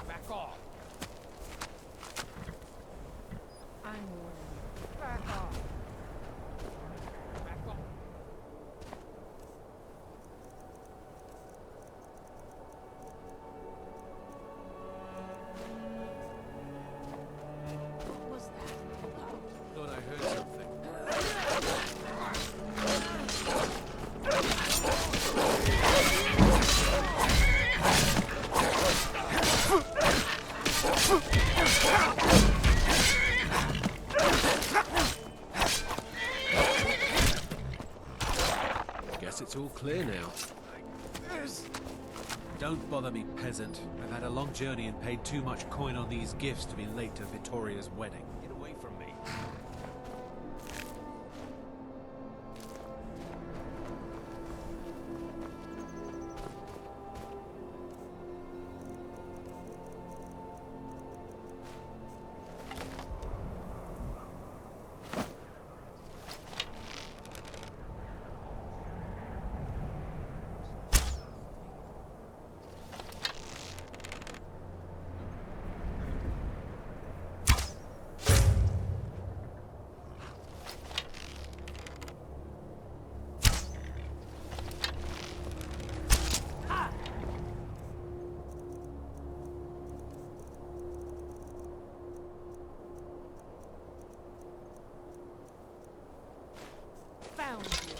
Back off. I'm warning you. Back off. Back off. What was that? Thought I heard something. Guess it's all clear now. Don't bother me, peasant. I've had a long journey and paid too much coin on these gifts to be late to Vittoria's wedding. Get away from me. Found you.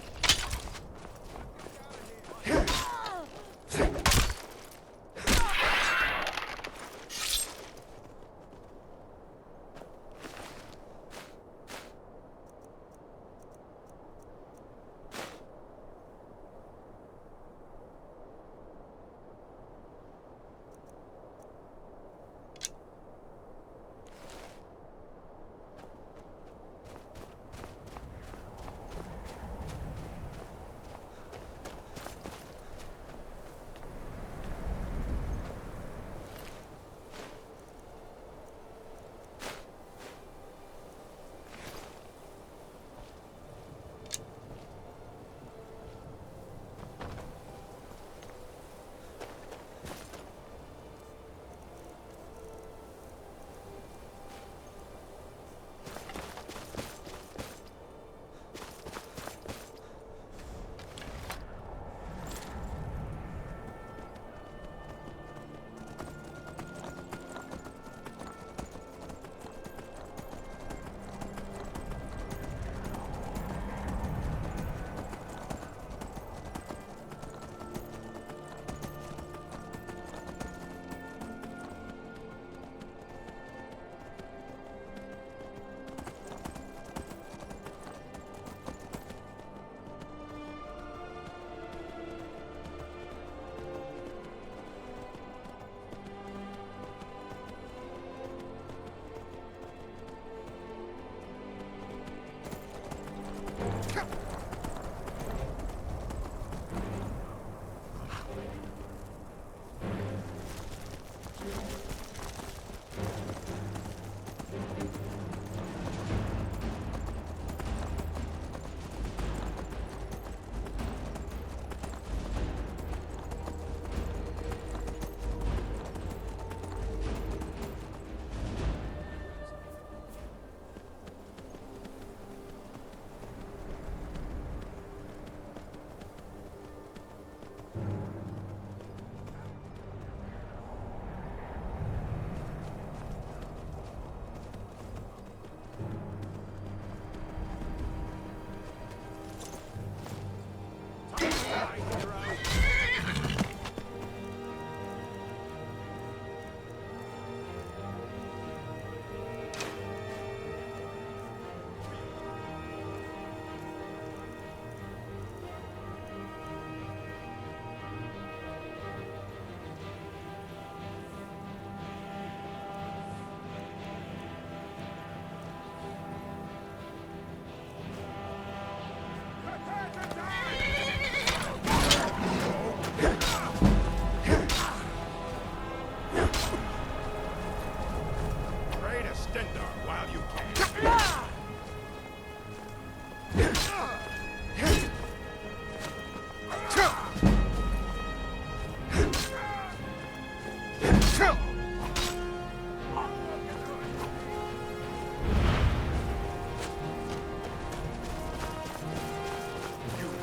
You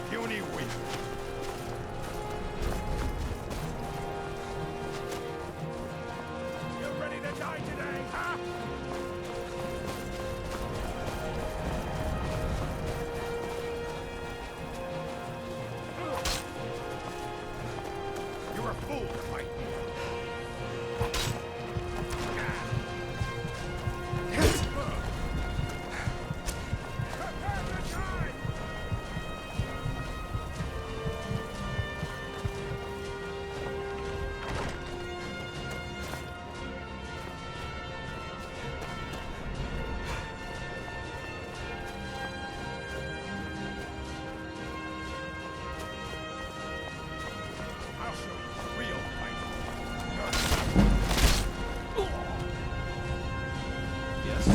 puny weak. You ready to die today, huh? You're a fool to fight me. Prepare to die! I'll show you a real fight. Yes.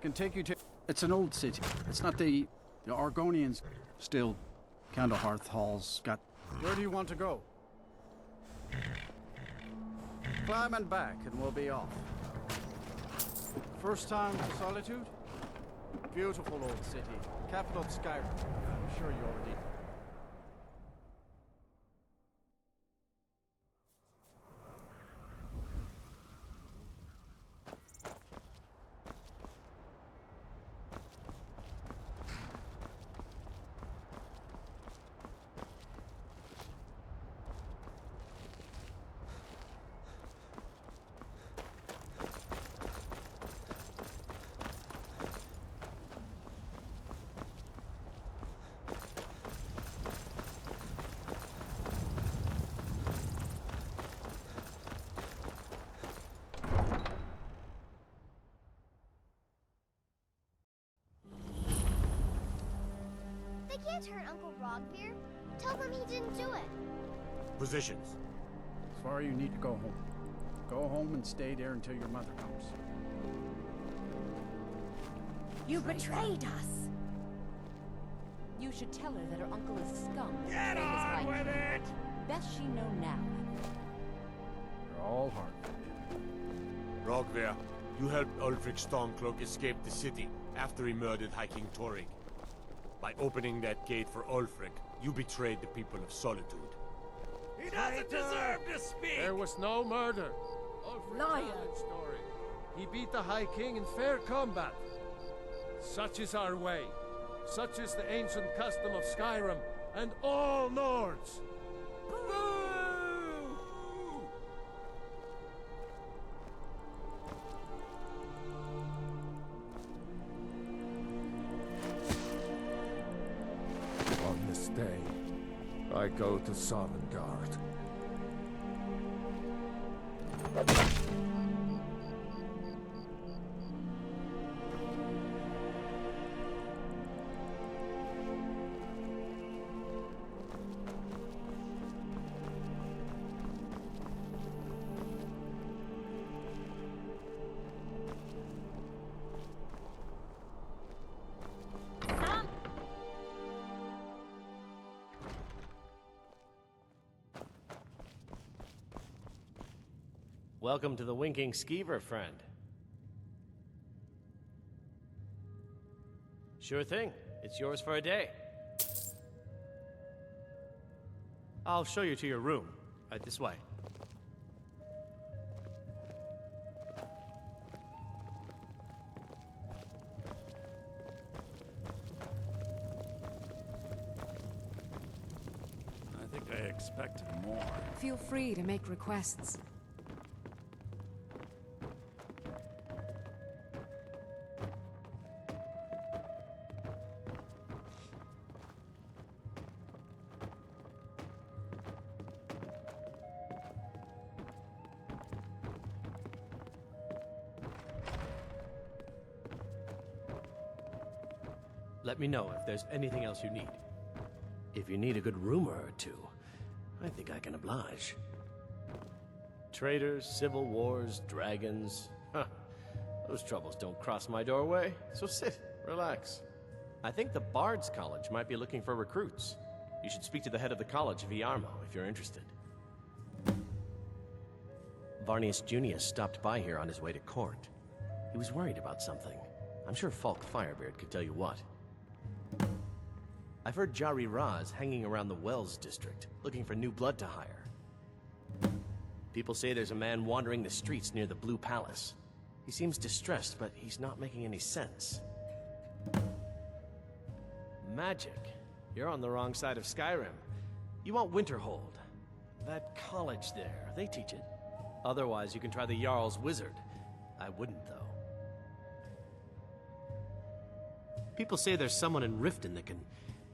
Can take you to... It's an old city. It's not the Argonians. Still, Candlehearth Hall's got... Where do you want to go? Climb and back and we'll be off. First time to Solitude? Beautiful old city. Capital of Skyrim. I'm sure you already... They can't hurt Uncle Rogbeer. Tell them he didn't do it. Positions. Sorry, you need to go home. Go home and stay there until your mother comes. You betrayed us! You should tell her that her uncle is scum. Get same as on my with king. it! Best she know now. You're all hard. Rogver, you helped Ulfric Stormcloak escape the city after he murdered High King Torrig. By opening that gate for Ulfric, you betrayed the people of Solitude. He doesn't deserve to speak! There was no murder. Liar! Story. He beat the High King in fair combat. Such is our way. Such is the ancient custom of Skyrim and all Nords. On this day, I go to Sovngarde. Welcome to the Winking Skeever, friend. Sure thing. It's yours for a day. I'll show you to your room. Right this way. I think I expected more. Feel free to make requests. Let me know if there's anything else you need. If you need a good rumor or two, I think I can oblige. Traitors, civil wars, dragons. Huh. Those troubles don't cross my doorway, so sit, relax. I think the Bard's College might be looking for recruits. You should speak to the head of the college, Viarmo, if you're interested. Varnius Junius stopped by here on his way to court. He was worried about something. I'm sure Falk Firebeard could tell you what. I've heard Jari Raz hanging around the Wells district, looking for new blood to hire. People say there's a man wandering the streets near the Blue Palace. He seems distressed, but he's not making any sense. Magic. You're on the wrong side of Skyrim. You want Winterhold. That college there, they teach it. Otherwise, you can try the Jarl's Wizard. I wouldn't, though. People say there's someone in Riften that can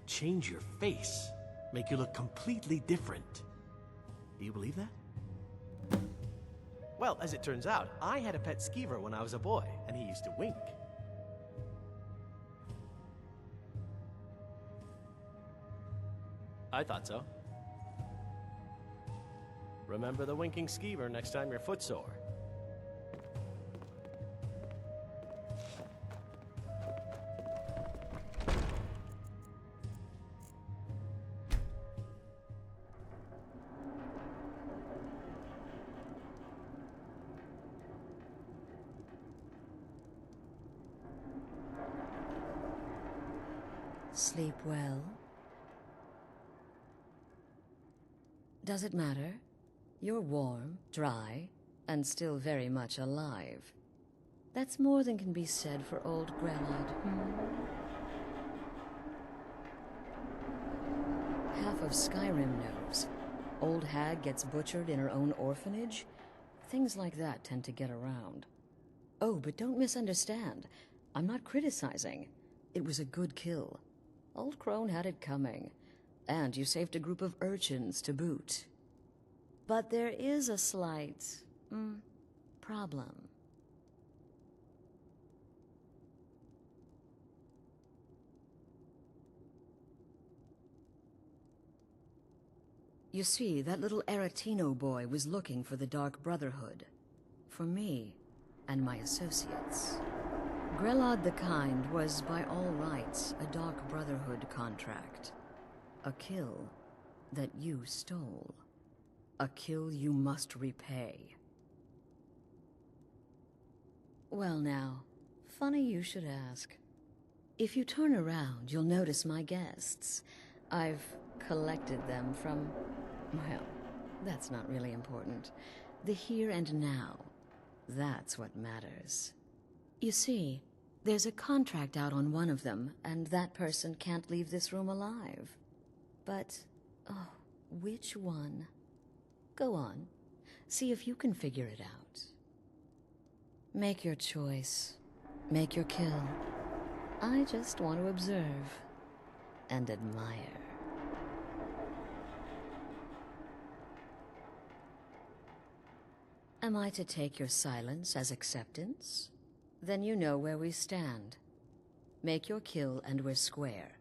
change your face, make you look completely different. Do you believe that? Well, as it turns out, I had a pet skeever when I was a boy, and he used to wink. I thought so. Remember the winking skeever next time you're footsore. Sleep well? Does it matter? You're warm, dry, and still very much alive. That's more than can be said for old Grelod. Half of Skyrim knows. Old hag gets butchered in her own orphanage. Things like that tend to get around. Oh, but don't misunderstand. I'm not criticizing. It was a good kill. Old Crone had it coming. And you saved a group of urchins to boot. But there is a slight, problem. You see, that little Aretino boy was looking for the Dark Brotherhood. For me and my associates. Grelod the Kind was, by all rights, a Dark Brotherhood contract. A kill that you stole. A kill you must repay. Well now, funny you should ask. If you turn around, you'll notice my guests. I've collected them from, well, that's not really important. The here and now. That's what matters. You see, There's a contract out on one of them, and that person can't leave this room alive. But, oh, which one? Go on. See if you can figure it out. Make your choice. Make your kill. I just want to observe and admire. Am I to take your silence as acceptance? Then you know where we stand. Make your kill and we're square.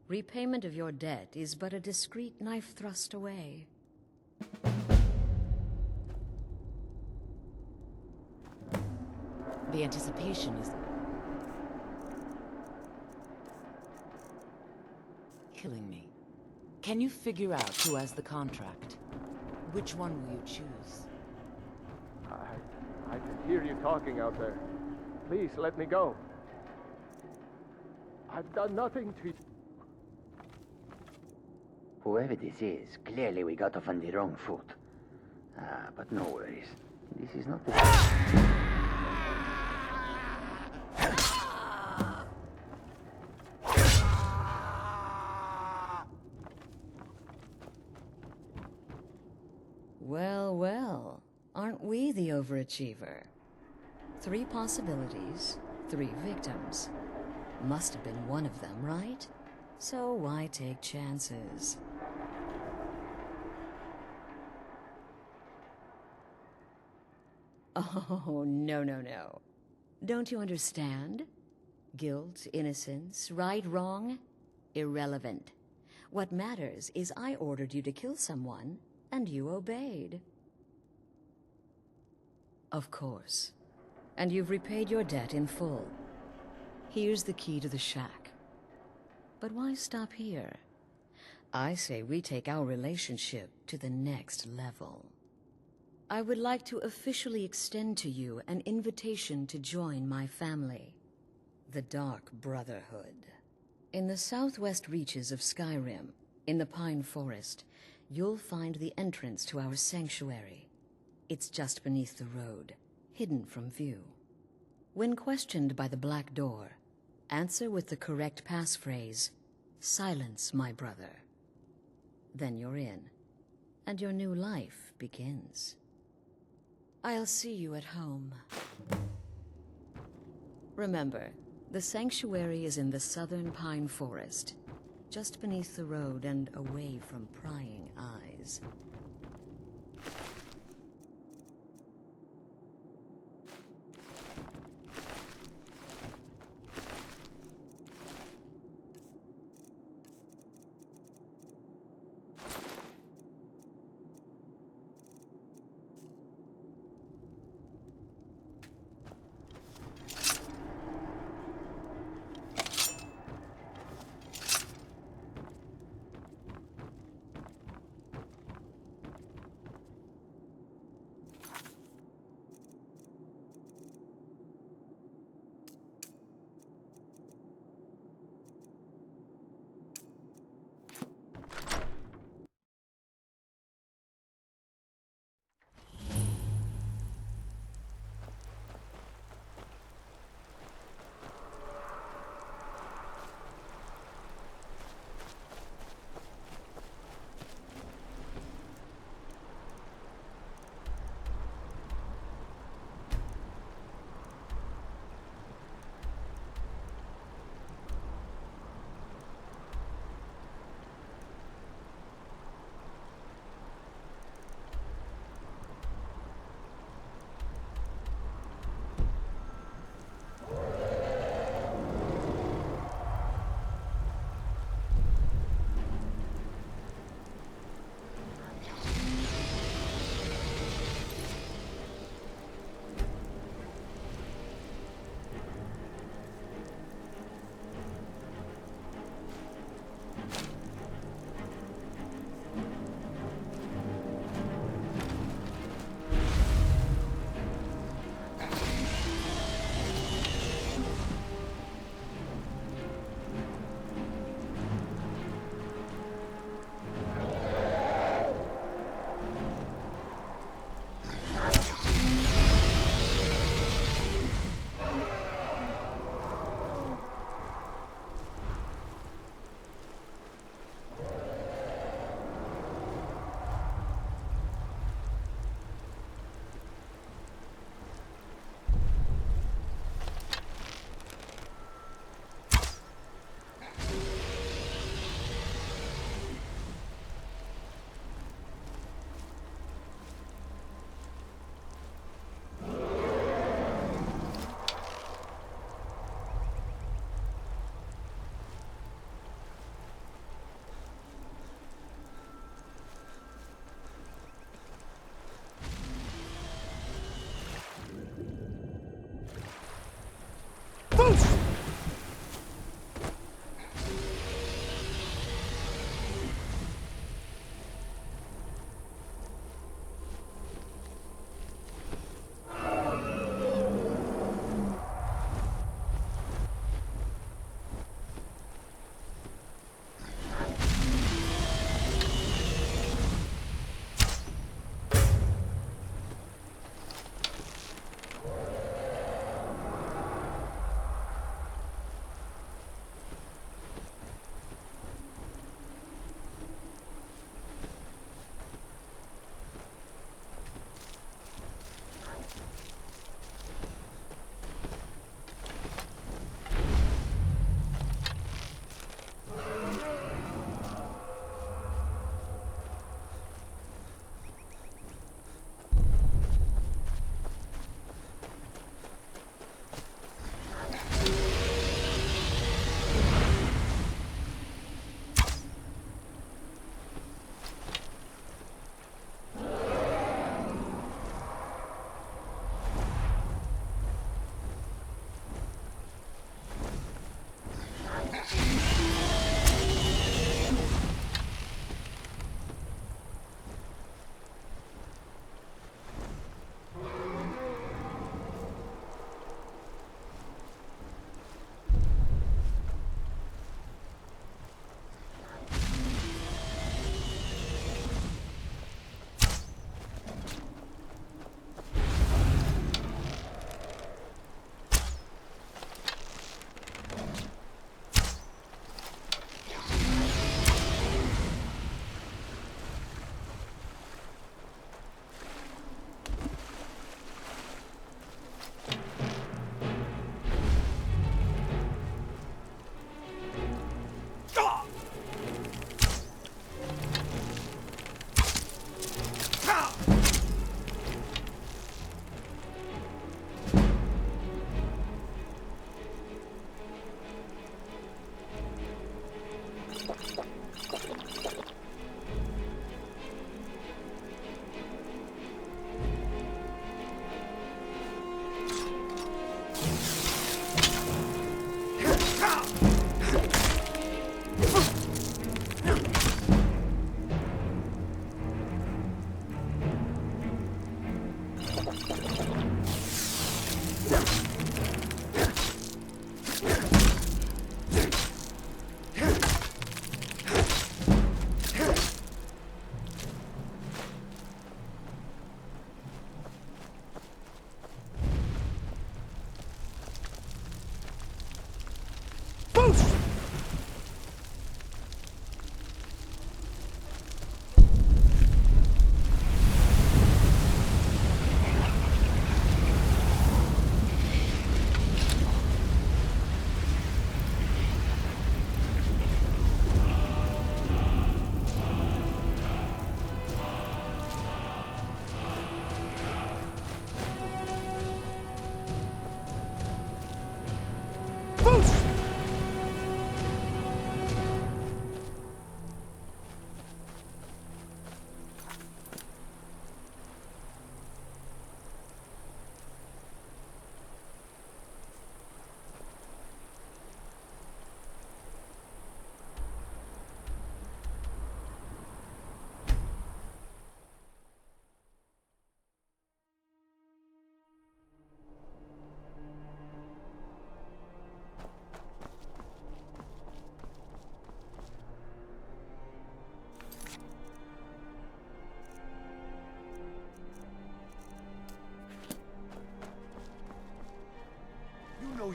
Repayment of your debt is but a discreet knife thrust away. The anticipation is killing me. Can you figure out who has the contract? Which one will you choose? I can hear you talking out there. Please let me go. I've done nothing to you. Whoever this is, clearly we got off on the wrong foot. But no worries. This is not the... Well, well, aren't we the overachiever? 3 possibilities, 3 victims. Must have been one of them, right? So why take chances? Oh, no, no, no. Don't you understand? Guilt, innocence, right, wrong? Irrelevant. What matters is I ordered you to kill someone, and you obeyed. Of course. And you've repaid your debt in full. Here's the key to the shack. But why stop here? I say we take our relationship to the next level. I would like to officially extend to you an invitation to join my family, the Dark Brotherhood. In the southwest reaches of Skyrim, in the Pine Forest, you'll find the entrance to our sanctuary. It's just beneath the road, hidden from view. When questioned by the Black Door, answer with the correct passphrase, "Silence, my brother." Then you're in, and your new life begins. I'll see you at home. Remember, the sanctuary is in the southern Pine Forest, just beneath the road and away from prying eyes.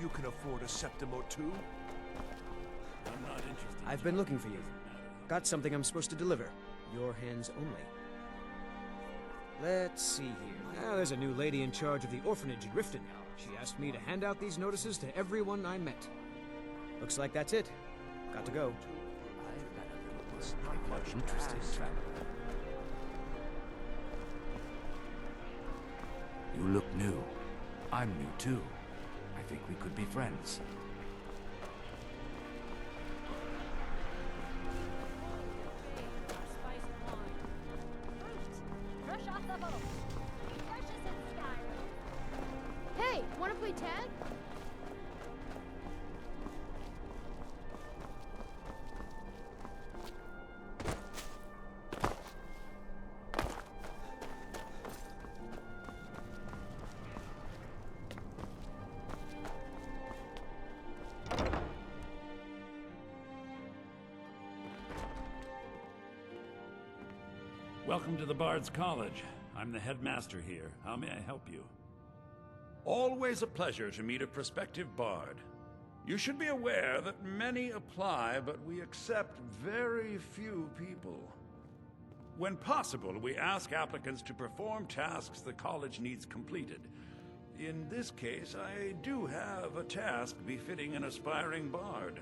you can afford a septim or two? I'm not interested. I've been looking for you. Got something I'm supposed to deliver. Your hands only. Let's see here. Now, there's a new lady in charge of the orphanage in Riften. She asked me to hand out these notices to everyone I met. Looks like that's it. Got to go. It's not much interesting travel. You look new. I'm new too. I think we could be friends. Fresh off the boat. Fresh as in Skyrim. Hey, wanna play tag? Welcome to the Bard's College. I'm the headmaster here. How may I help you? Always a pleasure to meet a prospective bard. You should be aware that many apply, but we accept very few people. When possible, we ask applicants to perform tasks the college needs completed. In this case, I do have a task befitting an aspiring bard.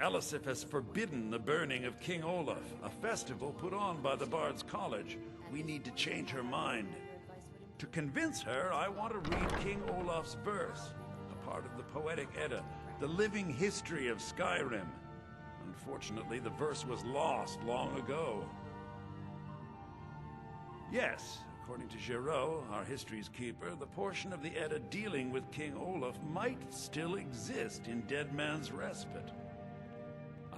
Elisif has forbidden the burning of King Olaf, a festival put on by the Bard's College. We need to change her mind. To convince her, I want to read King Olaf's verse, a part of the Poetic Edda, the living history of Skyrim. Unfortunately, the verse was lost long ago. Yes, according to Giraud, our history's keeper, the portion of the Edda dealing with King Olaf might still exist in Dead Man's Respite.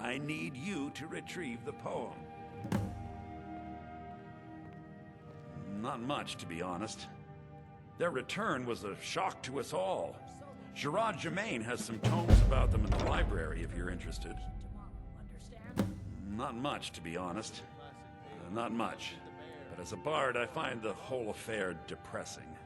I need you to retrieve the poem. Not much, to be honest. Their return was a shock to us all. Gerard Germain has some tomes about them in the library, if you're interested. Not much, to be honest. Not much. But as a bard, I find the whole affair depressing.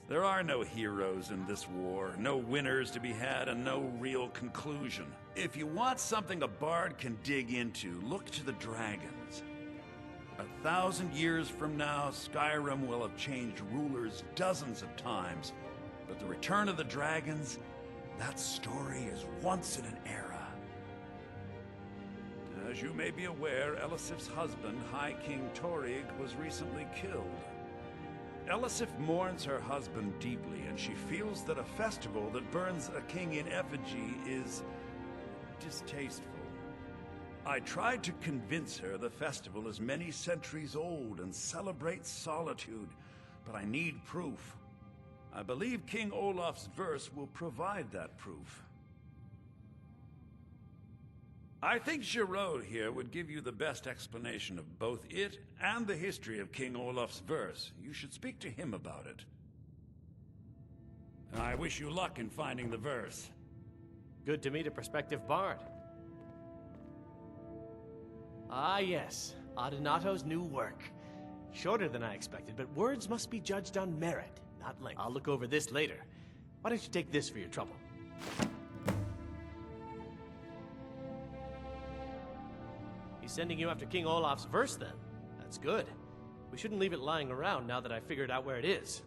There are no heroes in this war, no winners to be had, and no real conclusion. If you want something a bard can dig into, look to the dragons. 1,000 years from now, Skyrim will have changed rulers dozens of times, but the return of the dragons, that story is once in an era. As you may be aware, Elisif's husband, High King Torrig, was recently killed. Elisif mourns her husband deeply, and she feels that a festival that burns a king in effigy is distasteful. I tried to convince her the festival is many centuries old and celebrates solitude, but I need proof. I believe King Olaf's verse will provide that proof. I think Giraud here would give you the best explanation of both it and the history of King Olaf's verse. You should speak to him about it. I wish you luck in finding the verse. Good to meet a prospective bard. Ah, yes. Adonato's new work. Shorter than I expected, but words must be judged on merit, not length. I'll look over this later. Why don't you take this for your trouble? He's sending you after King Olaf's verse, then. That's good. We shouldn't leave it lying around now that I figured out where it is.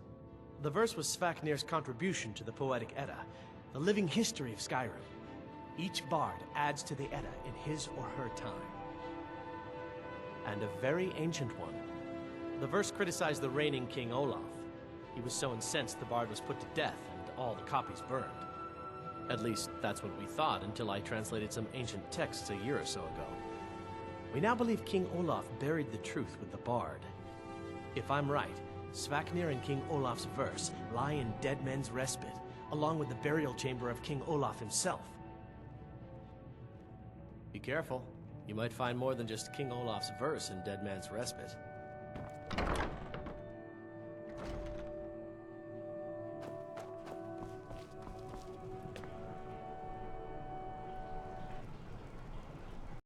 The verse was Svafnir's contribution to the Poetic Edda, the living history of Skyrim. Each bard adds to the Edda in his or her time. And a very ancient one. The verse criticized the reigning King Olaf. He was so incensed the bard was put to death and all the copies burned. At least, that's what we thought until I translated some ancient texts a year or so ago. We now believe King Olaf buried the truth with the bard. If I'm right, Svafnir and King Olaf's verse lie in Dead Men's Respite, along with the burial chamber of King Olaf himself. Be careful. You might find more than just King Olaf's verse in Dead Man's Respite.